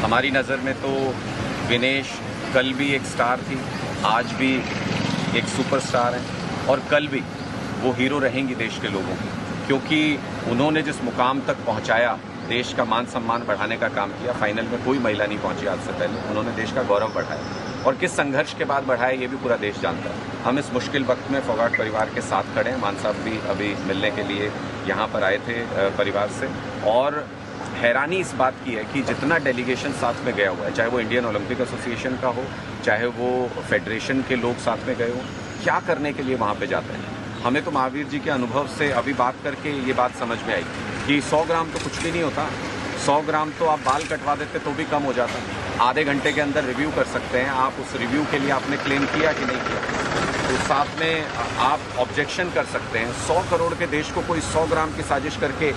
हमारी नज़र में तो विनेश कल भी एक स्टार थी, आज भी एक सुपरस्टार है और कल भी वो हीरो रहेंगी देश के लोगों की, क्योंकि उन्होंने जिस मुकाम तक पहुंचाया, देश का मान सम्मान बढ़ाने का काम किया। फाइनल में कोई महिला नहीं पहुंची आज से पहले, उन्होंने देश का गौरव बढ़ाया और किस संघर्ष के बाद बढ़ाया ये भी पूरा देश जानता है। हम इस मुश्किल वक्त में फोगाट परिवार के साथ खड़े हैं। मान साहब भी अभी मिलने के लिए यहाँ पर आए थे परिवार से, और हैरानी इस बात की है कि जितना डेलीगेशन साथ में गया हुआ है, चाहे वो इंडियन ओलंपिक एसोसिएशन का हो, चाहे वो फेडरेशन के लोग साथ में गए हो, क्या करने के लिए वहाँ पे जाते हैं। हमें तो महावीर जी के अनुभव से अभी बात करके ये बात समझ में आई कि 100 ग्राम तो कुछ भी नहीं होता। 100 ग्राम तो आप बाल कटवा देते तो भी कम हो जाता। आधे घंटे के अंदर रिव्यू कर सकते हैं आप। उस रिव्यू के लिए आपने क्लेम किया कि नहीं किया, तो साथ में आप ऑब्जेक्शन कर सकते हैं। 100 करोड़ के देश को कोई 100 ग्राम की साजिश करके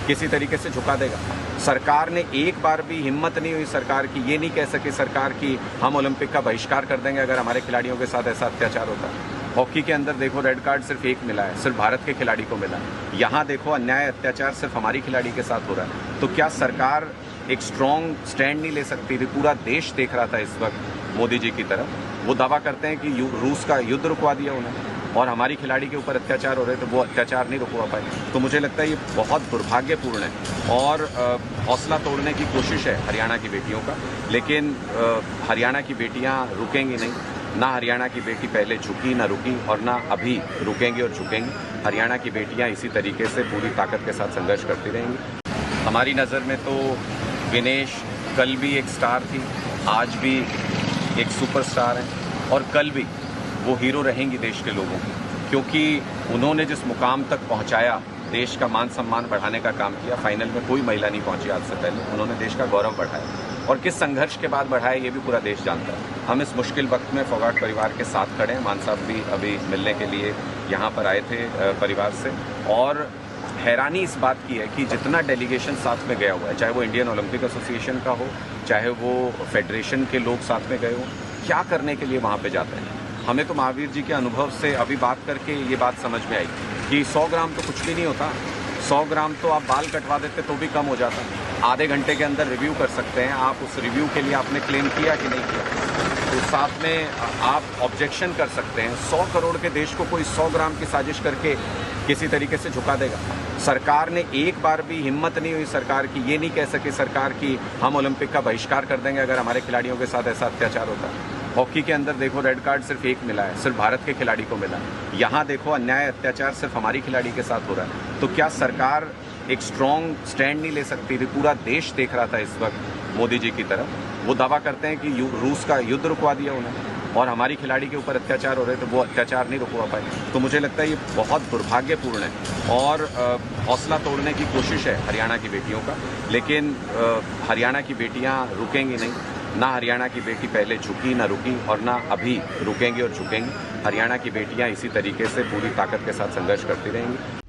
किसी तरीके से झुका देगा। सरकार ने एक बार भी हिम्मत नहीं हुई सरकार की, ये नहीं कह सके सरकार की हम ओलंपिक का बहिष्कार कर देंगे अगर हमारे खिलाड़ियों के साथ ऐसा अत्याचार होता है। हॉकी के अंदर देखो रेड कार्ड सिर्फ एक मिला है, सिर्फ भारत के खिलाड़ी को मिला है। यहाँ देखो अन्याय अत्याचार सिर्फ हमारी खिलाड़ी के साथ हो रहा है। तो क्या सरकार एक स्ट्रॉन्ग स्टैंड नहीं ले सकती थी? पूरा देश देख रहा था इस वक्त मोदी जी की तरफ। वो दावा करते हैं कि रूस का युद्ध रुकवा दिया उन्होंने, और हमारी खिलाड़ी के ऊपर अत्याचार हो रहे थे, वो अत्याचार नहीं रुकवा पाए। तो मुझे लगता है ये बहुत दुर्भाग्यपूर्ण है और हौसला तोड़ने की कोशिश है हरियाणा की बेटियों का। लेकिन हरियाणा की बेटियां रुकेंगी नहीं। ना हरियाणा की बेटी पहले झुकी, ना रुकी, और ना अभी रुकेंगी और झुकेंगी। हरियाणा की बेटियां इसी तरीके से पूरी ताकत के साथ संघर्ष करती रहेंगी। हमारी नज़र में तो विनेश कल भी एक स्टार थी, आज भी एक सुपरस्टार है और कल भी वो हीरो रहेंगी देश के लोगों की, क्योंकि उन्होंने जिस मुकाम तक पहुंचाया, देश का मान सम्मान बढ़ाने का काम किया। फाइनल में कोई महिला नहीं पहुंची आज से पहले, उन्होंने देश का गौरव बढ़ाया और किस संघर्ष के बाद बढ़ाया ये भी पूरा देश जानता है। हम इस मुश्किल वक्त में फोगाट परिवार के साथ खड़े हैं। मान साहब भी अभी मिलने के लिए यहाँ पर आए थे परिवार से, और हैरानी इस बात की है कि जितना डेलीगेशन साथ में गया हुआ है, चाहे वो इंडियन ओलंपिक एसोसिएशन का हो, चाहे वो फेडरेशन के लोग साथ में गए हो, क्या करने के लिए वहाँ पे जाते हैं। हमें तो महावीर जी के अनुभव से अभी बात करके ये बात समझ में आई कि 100 ग्राम तो कुछ भी नहीं होता। 100 ग्राम तो आप बाल कटवा देते तो भी कम हो जाता। आधे घंटे के अंदर रिव्यू कर सकते हैं आप। उस रिव्यू के लिए आपने क्लेम किया कि नहीं किया, तो साथ में आप ऑब्जेक्शन कर सकते हैं। 100 करोड़ के देश को कोई 100 ग्राम की साजिश करके किसी तरीके से झुका देगा। सरकार ने एक बार भी हिम्मत नहीं हुई सरकार की, ये नहीं कह सके सरकार की हम ओलंपिक का बहिष्कार कर देंगे अगर हमारे खिलाड़ियों के साथ ऐसा अत्याचार होता है। हॉकी के अंदर देखो रेड कार्ड सिर्फ एक मिला है, सिर्फ भारत के खिलाड़ी को मिला है। यहाँ देखो अन्याय अत्याचार सिर्फ हमारी खिलाड़ी के साथ हो रहा है। तो क्या सरकार एक स्ट्रॉन्ग स्टैंड नहीं ले सकती थी? पूरा देश देख रहा था इस वक्त मोदी जी की तरफ। वो दावा करते हैं कि रूस का युद्ध रुकवा दिया उन्होंने और हमारी खिलाड़ी के ऊपर अत्याचार हो रहे थे, वो अत्याचार नहीं रुकवा पाए। तो मुझे लगता है ये बहुत दुर्भाग्यपूर्ण है और हौसला तोड़ने की कोशिश है हरियाणा की बेटियों का। लेकिन हरियाणा की बेटियां रुकेंगी नहीं। ना हरियाणा की बेटी पहले झुकी, ना रुकी, और ना अभी रुकेंगी और झुकेंगी। हरियाणा की बेटियां इसी तरीके से पूरी ताकत के साथ संघर्ष करती रहेंगी।